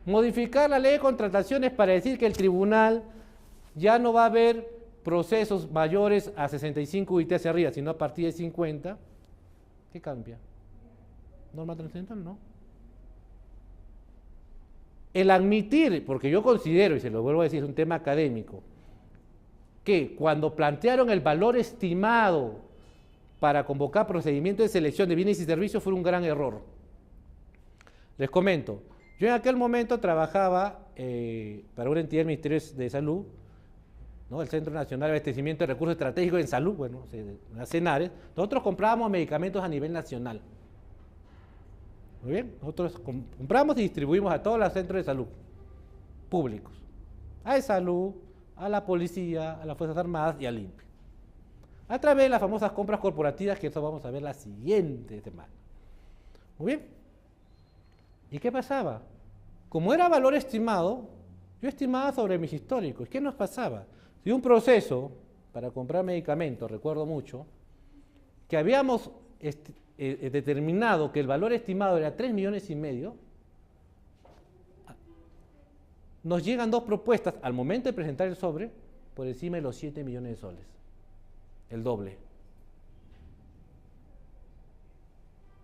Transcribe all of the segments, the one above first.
Modificar la ley de contrataciones para decir que el tribunal ya no va a haber procesos mayores a 65 UIT hacia arriba, sino a partir de 50. ¿Qué cambia? ¿Norma trascendental? No. El admitir, porque yo considero, y se lo vuelvo a decir, es un tema académico, que cuando plantearon el valor estimado para convocar procedimientos de selección de bienes y servicios fue un gran error. Les comento, yo en aquel momento trabajaba para una entidad del Ministerio de Salud, ¿no? El Centro Nacional de Abastecimiento de Recursos Estratégicos en Salud, bueno, las CENARES. Nosotros comprábamos medicamentos a nivel nacional. Muy bien, nosotros compramos y distribuimos a todos los centros de salud públicos, a de salud, a la policía, a las Fuerzas Armadas y al INPE, a través de las famosas compras corporativas, que eso vamos a ver la siguiente semana. Muy bien. ¿Y qué pasaba? Como era valor estimado, yo estimaba sobre mis históricos. ¿Qué nos pasaba? Si un proceso para comprar medicamentos, recuerdo mucho, que habíamos determinado que el valor estimado era 3,5 millones, nos llegan dos propuestas al momento de presentar el sobre por encima de los 7 millones de soles, el doble.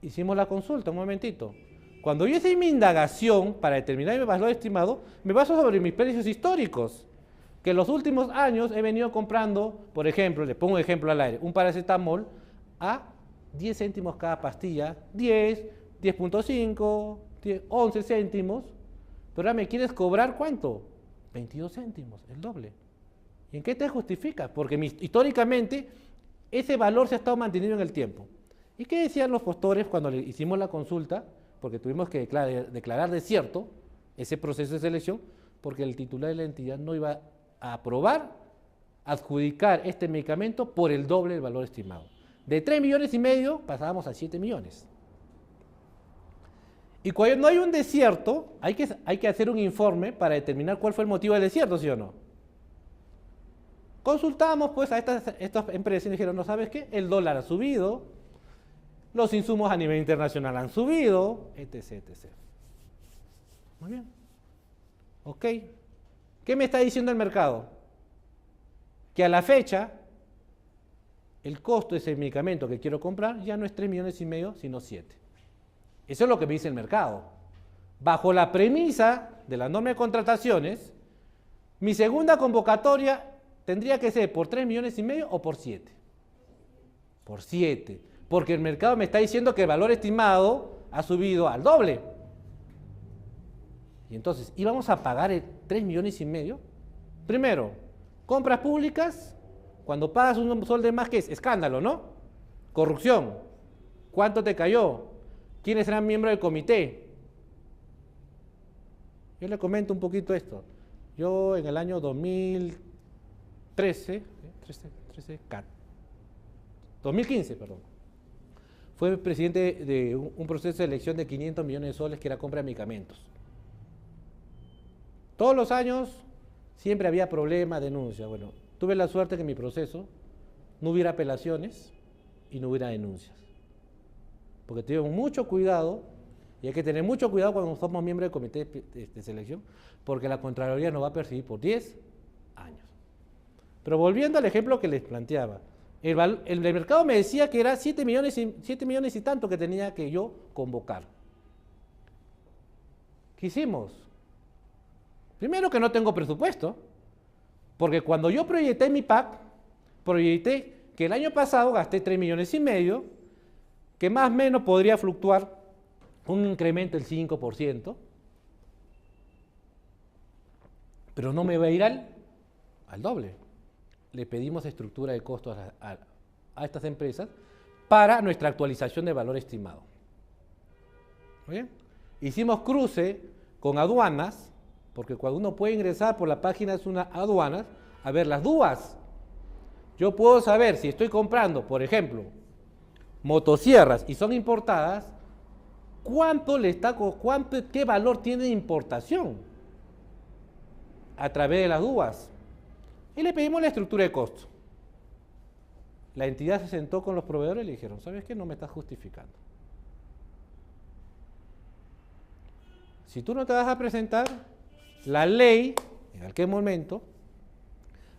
Hicimos la consulta, un momentito. Cuando yo hice mi indagación para determinar mi valor estimado, me baso sobre mis precios históricos, que en los últimos años he venido comprando, por ejemplo, le pongo un ejemplo al aire, un paracetamol a 10 céntimos cada pastilla, 10, 10.5, 11 céntimos, pero ahora me quieres cobrar ¿cuánto? 22 céntimos, el doble. ¿Y en qué te justifica? Porque históricamente ese valor se ha estado manteniendo en el tiempo. ¿Y qué decían los postores cuando le hicimos la consulta? Porque tuvimos que declarar desierto ese proceso de selección, porque el titular de la entidad no iba a aprobar, adjudicar este medicamento por el doble del valor estimado. De 3,5 millones pasábamos a 7 millones. Y cuando no hay un desierto, hay que hacer un informe para determinar cuál fue el motivo del desierto, ¿sí o no? Consultamos pues a estas empresas y dijeron, ¿no sabes qué? El dólar ha subido, los insumos a nivel internacional han subido, etc, etc. Muy bien. Ok. ¿Qué me está diciendo el mercado? Que a la fecha, el costo de ese medicamento que quiero comprar ya no es 3,5 millones, sino 7. Eso es lo que me dice el mercado. Bajo la premisa de la norma de contrataciones, mi segunda convocatoria tendría que ser por 3,5 millones o por 7. Por 7. Porque el mercado me está diciendo que el valor estimado ha subido al doble. Y entonces, ¿íbamos a pagar 3,5 millones? Primero, compras públicas, cuando pagas un sol de más, ¿qué es? Escándalo, ¿no? Corrupción. ¿Cuánto te cayó? ¿Quiénes eran miembros del comité? Yo le comento un poquito esto. Yo en el año 2015, fue presidente de un proceso de elección de 500 millones de soles que era compra de medicamentos. Todos los años siempre había problemas, denuncias. Bueno, tuve la suerte que en mi proceso no hubiera apelaciones y no hubiera denuncias. Porque tuvimos mucho cuidado, y hay que tener mucho cuidado cuando somos miembros del comité de selección, porque la Contraloría nos va a perseguir por 10 años. Pero volviendo al ejemplo que les planteaba, el mercado me decía que era 7 millones y tanto que tenía que yo convocar. ¿Qué hicimos? Primero que no tengo presupuesto, porque cuando yo proyecté mi PAC, proyecté que el año pasado gasté 3,5 millones, que más o menos podría fluctuar un incremento del 5%, pero no me va a ir al doble. Le pedimos estructura de costos a estas empresas para nuestra actualización de valor estimado. ¿Muy bien? Hicimos cruce con aduanas, porque cuando uno puede ingresar por la página de una aduanas, a ver las DUAs. Yo puedo saber si estoy comprando, por ejemplo, motosierras y son importadas, qué valor tiene de importación a través de las DUAs. Y le pedimos la estructura de costo. La entidad se sentó con los proveedores y le dijeron, ¿sabes qué? No me estás justificando. Si tú no te vas a presentar, la ley, en aquel momento,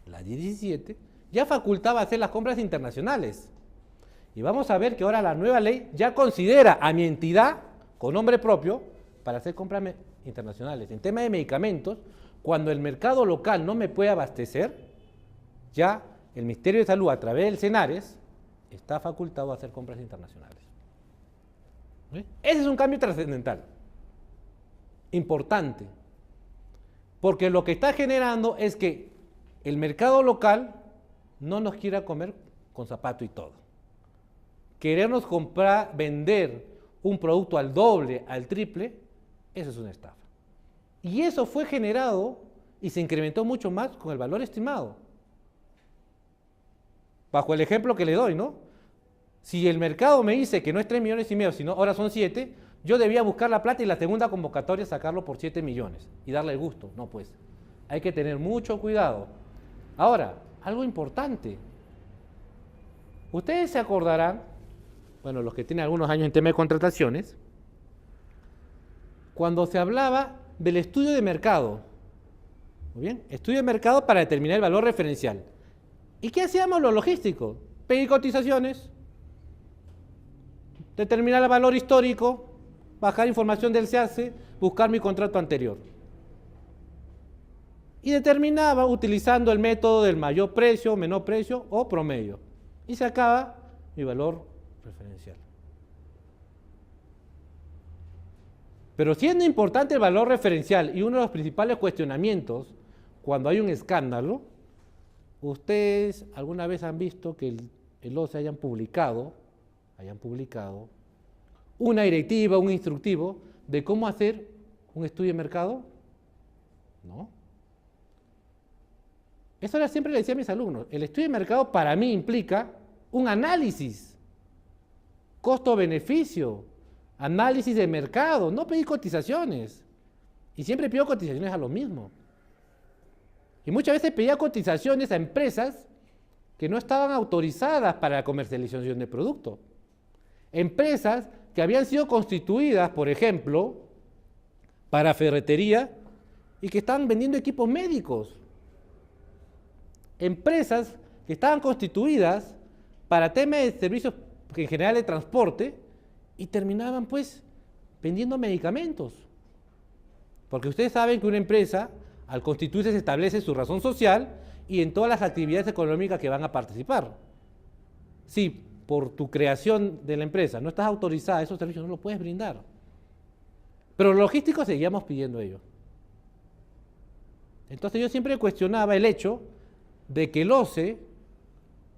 la 17, ya facultaba hacer las compras internacionales. Y vamos a ver que ahora la nueva ley ya considera a mi entidad con nombre propio para hacer compras internacionales. En tema de medicamentos, cuando el mercado local no me puede abastecer, ya el Ministerio de Salud, a través del CENARES, está facultado a hacer compras internacionales. ¿Sí? Ese es un cambio trascendental, importante, porque lo que está generando es que el mercado local no nos quiera comer con zapato y todo. Querernos comprar, vender un producto al doble, al triple, eso es una estafa. Y eso fue generado y se incrementó mucho más con el valor estimado. Bajo el ejemplo que le doy, ¿no? Si el mercado me dice que no es 3,5 millones, sino ahora son 7, yo debía buscar la plata y la segunda convocatoria sacarlo por 7 millones y darle el gusto. No, pues, hay que tener mucho cuidado. Ahora, algo importante. Ustedes se acordarán, bueno, los que tienen algunos años en tema de contrataciones, cuando se hablaba del estudio de mercado. Muy bien, estudio de mercado para determinar el valor referencial. ¿Y qué hacíamos los logísticos? Pedir cotizaciones, determinar el valor histórico, bajar información del SEACE, buscar mi contrato anterior. Y determinaba utilizando el método del mayor precio, menor precio o promedio. Y sacaba mi valor referencial. Pero siendo importante el valor referencial y uno de los principales cuestionamientos cuando hay un escándalo, ustedes alguna vez han visto que el OCE hayan publicado una directiva, un instructivo de cómo hacer un estudio de mercado. ¿No? Eso era siempre le decía a mis alumnos. El estudio de mercado para mí implica un análisis, costo-beneficio, análisis de mercado, no pedir cotizaciones. Y siempre pido cotizaciones a lo mismo. Y muchas veces pedía cotizaciones a empresas que no estaban autorizadas para la comercialización de producto. Empresas que habían sido constituidas, por ejemplo, para ferretería y que estaban vendiendo equipos médicos. Empresas que estaban constituidas para temas de servicios en general de transporte y terminaban pues vendiendo medicamentos. Porque ustedes saben que una empresa al constituirse se establece su razón social y en todas las actividades económicas que van a participar. Si por tu creación de la empresa no estás autorizada, esos servicios no los puedes brindar. Pero los logísticos seguíamos pidiendo ello. Entonces yo siempre cuestionaba el hecho de que el OCE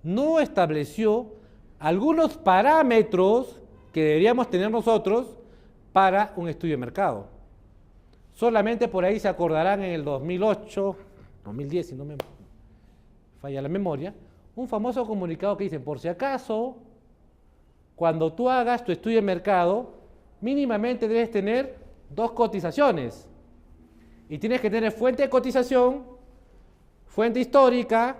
no estableció algunos parámetros que deberíamos tener nosotros para un estudio de mercado. Solamente por ahí se acordarán en el 2008, 2010, si no me falla la memoria, un famoso comunicado que dicen, por si acaso, cuando tú hagas tu estudio de mercado, mínimamente debes tener 2 cotizaciones. Y tienes que tener fuente de cotización, fuente histórica,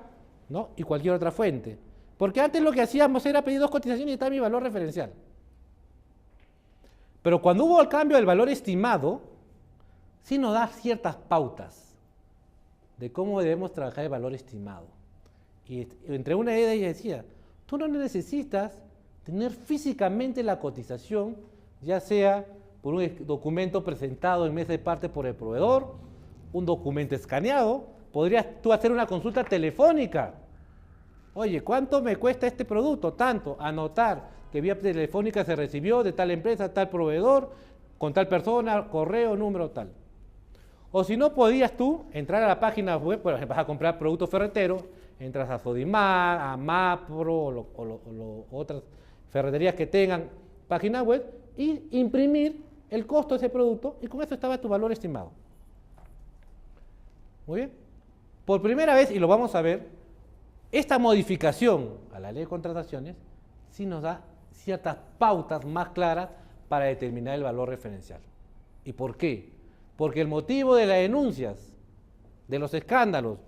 ¿no? Y cualquier otra fuente. Porque antes lo que hacíamos era pedir 2 cotizaciones y está mi valor referencial. Pero cuando hubo el cambio del valor estimado, sí nos da ciertas pautas de cómo debemos trabajar el valor estimado. Y entre una de ellas decía, tú no necesitas tener físicamente la cotización, ya sea por un documento presentado en mesa de parte por el proveedor, un documento escaneado, podrías tú hacer una consulta telefónica. Oye, ¿cuánto me cuesta este producto? Tanto, anotar que vía telefónica se recibió de tal empresa, tal proveedor, con tal persona, correo, número, tal. O si no, podías tú entrar a la página web, por ejemplo, vas a comprar productos ferreteros, entras a Sodimar, a Mapro o otras ferreterías que tengan página web y imprimir el costo de ese producto y con eso estaba tu valor estimado. Muy bien. Por primera vez, y lo vamos a ver, esta modificación a la ley de contrataciones sí nos da ciertas pautas más claras para determinar el valor referencial. ¿Y por qué? Porque el motivo de las denuncias, de los escándalos,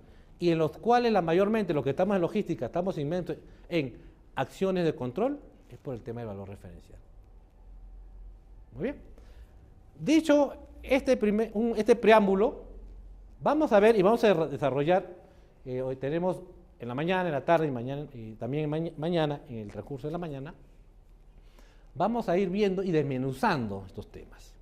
y en los cuales mayormente los que estamos en logística estamos inmersos en acciones de control, es por el tema del valor referencial. Muy bien. Dicho este preámbulo, vamos a ver y vamos a desarrollar, hoy tenemos en la mañana, en la tarde y también mañana, en el transcurso de la mañana, vamos a ir viendo y desmenuzando estos temas,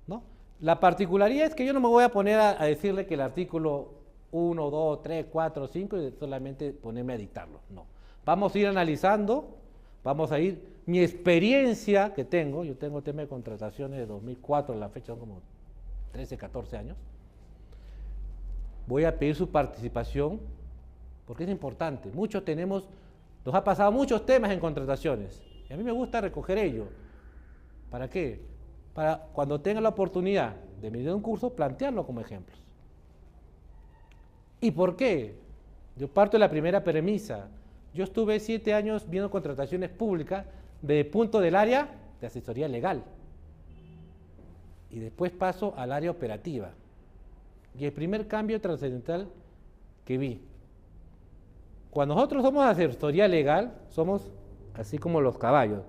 ¿no? La particularidad es que yo no me voy a poner a decirle que el artículo 1, 2, 3, 4, 5 y solamente ponerme a dictarlo, no. Vamos a ir analizando, vamos a ir, mi experiencia que tengo, yo tengo tema de contrataciones de 2004, a la fecha son como 13, 14 años, voy a pedir su participación porque es importante. Nos ha pasado muchos temas en contrataciones y a mí me gusta recoger ello. ¿Para qué? Para cuando tenga la oportunidad de medir un curso, plantearlo como ejemplos. ¿Y por qué? Yo parto de la primera premisa. Yo estuve 7 años viendo contrataciones públicas desde el punto del área de asesoría legal y después paso al área operativa. Y el primer cambio trascendental que vi, cuando nosotros somos asesoría legal, somos así como los caballos.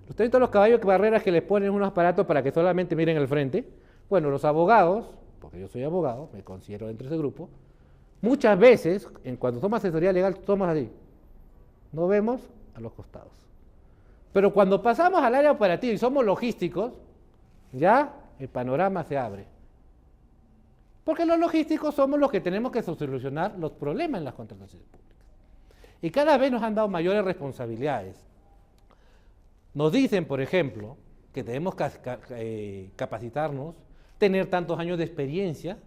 Ustedes ven todos los caballos, que barreras que les ponen unos aparatos para que solamente miren el frente. Bueno, los abogados, porque yo soy abogado, me considero dentro de ese grupo, muchas veces, cuando somos asesoría legal, somos así. No vemos a los costados. Pero cuando pasamos al área operativa y somos logísticos, ya el panorama se abre. Porque los logísticos somos los que tenemos que solucionar los problemas en las contrataciones públicas. Y cada vez nos han dado mayores responsabilidades. Nos dicen, por ejemplo, que tenemos que capacitarnos, tener tantos años de experiencia,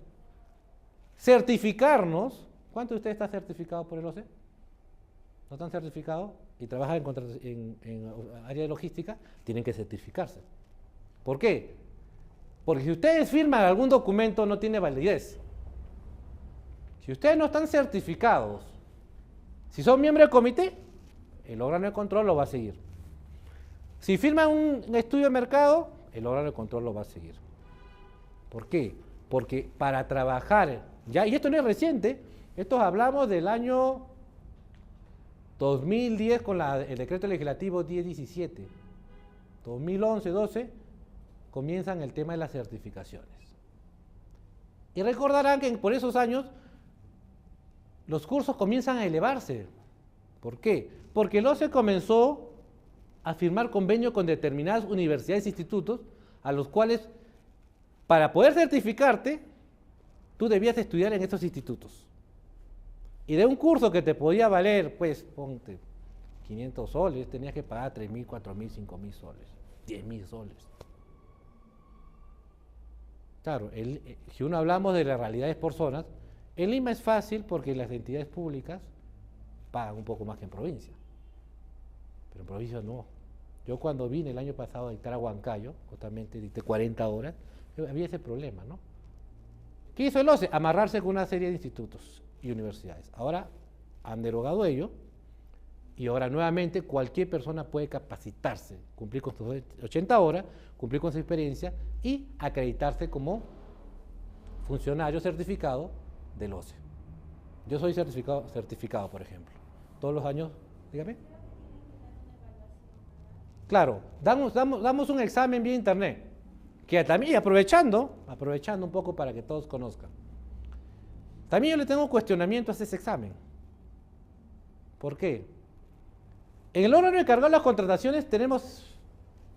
certificarnos. ¿Cuántos de ustedes están certificados por el OCE? ¿No están certificados y trabajan en área de logística? Tienen que certificarse. ¿Por qué? Porque si ustedes firman algún documento no tiene validez. Si ustedes no están certificados, si son miembros del comité, el órgano de control lo va a seguir. Si firman un estudio de mercado, el órgano de control lo va a seguir. ¿Por qué? Porque para trabajar, ya, y esto no es reciente, esto hablamos del año 2010 con el decreto legislativo 1017, 2011-12, comienzan el tema de las certificaciones. Y recordarán que por esos años los cursos comienzan a elevarse. ¿Por qué? Porque el OCE comenzó a firmar convenio con determinadas universidades e institutos a los cuales, para poder certificarte, tú debías estudiar en estos institutos. Y de un curso que te podía valer, pues, ponte 500 soles, tenías que pagar 3.000, 4.000, 5.000 soles, 10.000 soles. Claro, si uno hablamos de las realidades por zonas, en Lima es fácil porque las entidades públicas pagan un poco más que en provincia. Pero en provincia no. Yo cuando vine el año pasado a dictar a Huancayo, justamente dicté 40 horas, había ese problema, ¿no? ¿Qué hizo el OCE? Amarrarse con una serie de institutos y universidades. Ahora han derogado ello y ahora nuevamente cualquier persona puede capacitarse, cumplir con sus 80 horas, cumplir con su experiencia y acreditarse como funcionario certificado del OCE. Yo soy certificado, por ejemplo. Todos los años, dígame. Claro, damos un examen vía internet, que también aprovechando un poco para que todos conozcan. También yo le tengo cuestionamiento a ese examen. ¿Por qué? En el órgano encargado de las contrataciones tenemos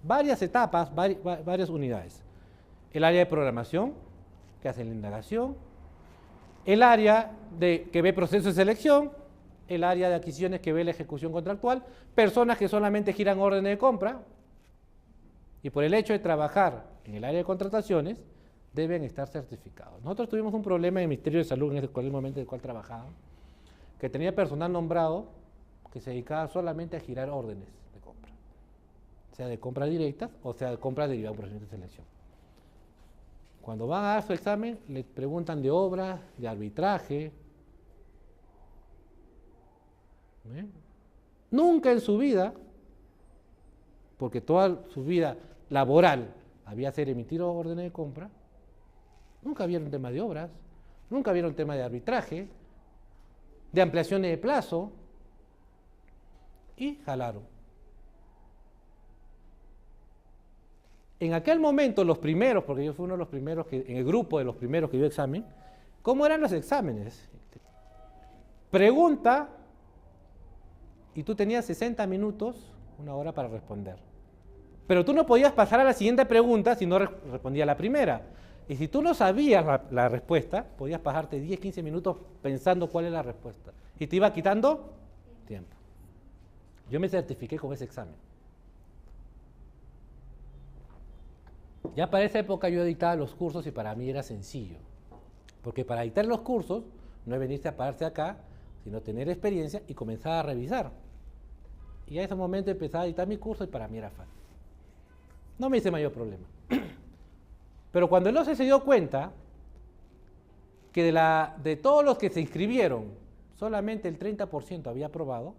varias etapas, varias unidades. El área de programación, que hace la indagación, el área que ve procesos de selección, el área de adquisiciones que ve la ejecución contractual, personas que solamente giran órdenes de compra, y por el hecho de trabajar en el área de contrataciones, deben estar certificados. Nosotros tuvimos un problema en el Ministerio de Salud en el momento en el cual trabajaba, que tenía personal nombrado que se dedicaba solamente a girar órdenes de compra, sea de compras directas o sea de compras derivadas de un procedimiento de selección. Cuando van a dar su examen, les preguntan de obras, de arbitraje. Nunca en su vida, porque toda su vida laboral había sido emitir órdenes de compra, nunca vieron tema de obras, nunca vieron tema de arbitraje, de ampliaciones de plazo, y jalaron. En aquel momento, los primeros, porque yo fui uno de los primeros, en el grupo de los primeros que dio examen, ¿cómo eran los exámenes? Pregunta, y tú tenías 60 minutos, una hora para responder. Pero tú no podías pasar a la siguiente pregunta si no respondía la primera. Y si tú no sabías la respuesta, podías pasarte 10, 15 minutos pensando cuál es la respuesta. Y te iba quitando tiempo. Yo me certifiqué con ese examen. Ya para esa época yo editaba los cursos y para mí era sencillo. Porque para editar los cursos no es venirse a pararse acá, sino tener experiencia y comenzar a revisar. Y a ese momento empezaba a editar mi curso y para mí era fácil. No me hice mayor problema. Pero cuando el OCE se dio cuenta que de todos los que se inscribieron, solamente el 30% había aprobado,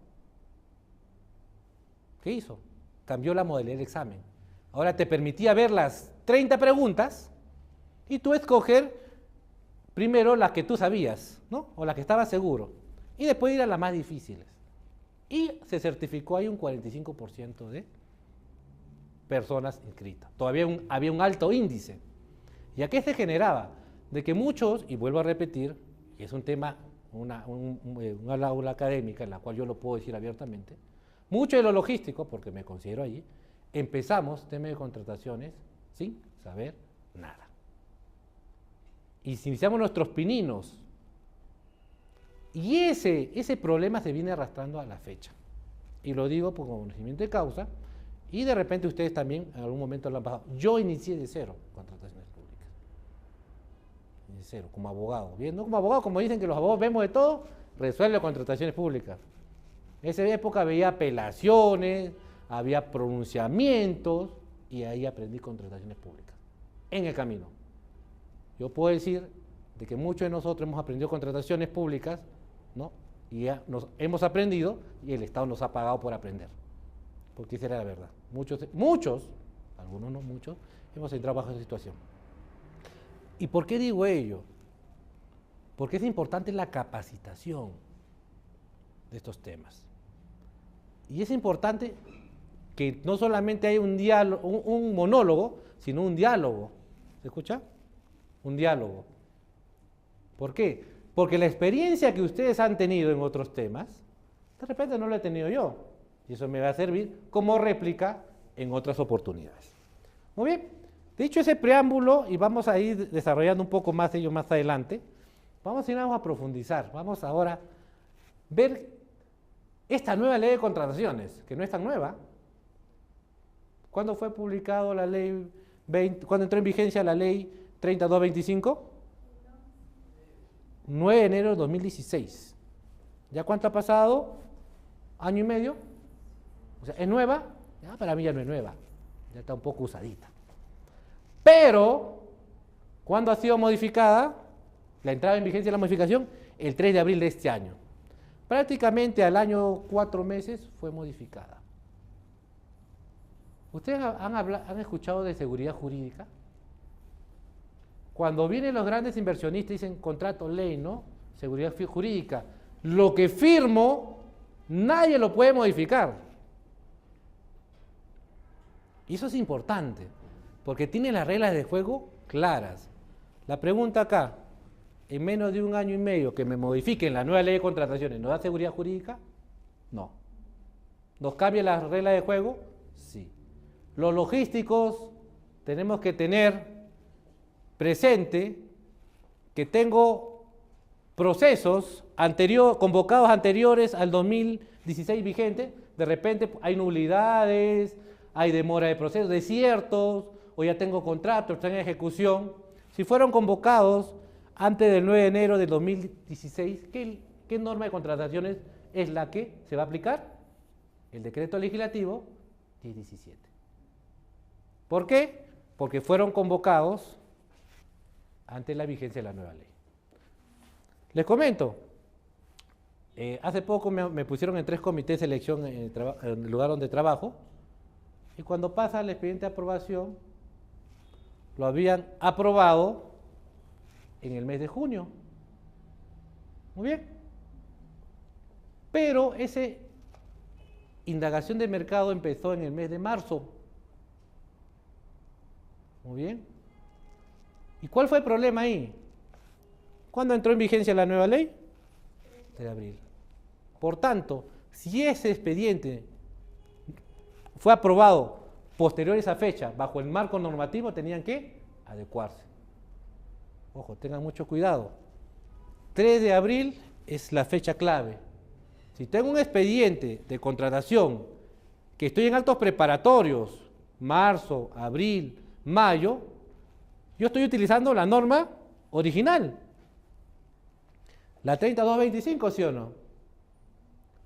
¿qué hizo? Cambió la modalidad del examen. Ahora te permitía ver las 30 preguntas y tú escoger primero las que tú sabías, ¿no? O las que estabas seguro. Y después ir a las más difíciles. Y se certificó ahí un 45% de personas inscritas. Todavía había un alto índice. ¿Y a qué se generaba? De que muchos, y vuelvo a repetir, y es un tema, una aula académica en la cual yo lo puedo decir abiertamente, mucho de lo logístico, porque me considero allí, empezamos tema de contrataciones sin saber nada. Y si iniciamos nuestros pininos, y ese problema se viene arrastrando a la fecha. Y lo digo por conocimiento de causa, y de repente ustedes también en algún momento lo han pasado. Yo inicié de cero contrataciones públicas. De cero, como abogado. Bien, no como abogado, como dicen que los abogados vemos de todo, resuelve contrataciones públicas. En esa época había apelaciones, había pronunciamientos, y ahí aprendí contrataciones públicas. En el camino. Yo puedo decir de que muchos de nosotros hemos aprendido contrataciones públicas, ¿no? Y ya nos hemos aprendido y el Estado nos ha pagado por aprender. Porque esa era la verdad. Muchos, algunos no muchos, hemos entrado bajo esa situación. ¿Y por qué digo ello? Porque es importante la capacitación de estos temas. Y es importante que no solamente haya un diálogo, un monólogo, sino un diálogo. ¿Se escucha? Un diálogo. ¿Por qué? Porque la experiencia que ustedes han tenido en otros temas, de repente no la he tenido yo. Y eso me va a servir como réplica en otras oportunidades. Muy bien, dicho ese preámbulo, y vamos a ir desarrollando un poco más ello más adelante, vamos a profundizar. Vamos ahora a ver esta nueva ley de contrataciones, que no es tan nueva. ¿Cuándo fue publicado la ley 20, cuándo entró en vigencia la ley 3225? 9 de enero de 2016. ¿Ya cuánto ha pasado? ¿Año y medio? O sea, ¿es nueva? Ya, para mí ya no es nueva. Ya está un poco usadita. Pero, ¿cuándo ha sido modificada? La entrada en vigencia de la modificación, el 3 de abril de este año. Prácticamente al año 4 meses fue modificada. ¿Ustedes han escuchado de seguridad jurídica? Cuando vienen los grandes inversionistas dicen contrato, ley, ¿no? Seguridad jurídica. Lo que firmo, nadie lo puede modificar. Y eso es importante, porque tiene las reglas de juego claras. La pregunta acá, en menos de un año y medio que me modifiquen la nueva ley de contrataciones, ¿nos da seguridad jurídica? No. ¿Nos cambia las reglas de juego? Sí. Los logísticos tenemos que tener presente que tengo procesos convocados anteriores al 2016 vigente, de repente hay nulidades, hay demora de procesos, desiertos, o ya tengo contratos, están en ejecución. Si fueron convocados antes del 9 de enero del 2016, ¿qué norma de contrataciones es la que se va a aplicar? El decreto legislativo 1017. ¿Por qué? Porque fueron convocados ante la vigencia de la nueva ley. Les comento, hace poco me pusieron en 3 comités de selección en el lugar donde trabajo, y cuando pasa el expediente de aprobación, lo habían aprobado en el mes de junio. Muy bien. Pero esa indagación de mercado empezó en el mes de marzo. Muy bien. ¿Y cuál fue el problema ahí? ¿Cuándo entró en vigencia la nueva ley? 3 de abril. Por tanto, si ese expediente fue aprobado posterior a esa fecha, bajo el marco normativo, tenían que adecuarse. Ojo, tengan mucho cuidado. 3 de abril es la fecha clave. Si tengo un expediente de contratación que estoy en actos preparatorios, marzo, abril, mayo, yo estoy utilizando la norma original, la 3225, ¿sí o no?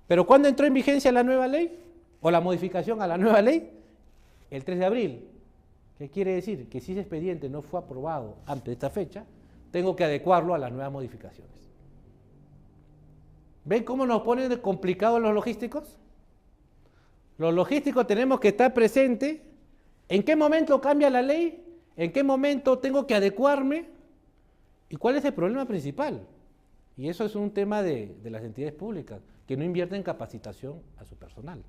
Pero ¿cuándo entró en vigencia la nueva ley? ¿O la modificación a la nueva ley? El 3 de abril. ¿Qué quiere decir? Que si ese expediente no fue aprobado antes de esta fecha, tengo que adecuarlo a las nuevas modificaciones. ¿Ven cómo nos ponen complicados los logísticos? Los logísticos tenemos que estar presentes. ¿En qué momento cambia la ley? ¿En qué momento tengo que adecuarme? ¿Y cuál es el problema principal? Y eso es un tema de las entidades públicas, que no invierten en capacitación a su personal.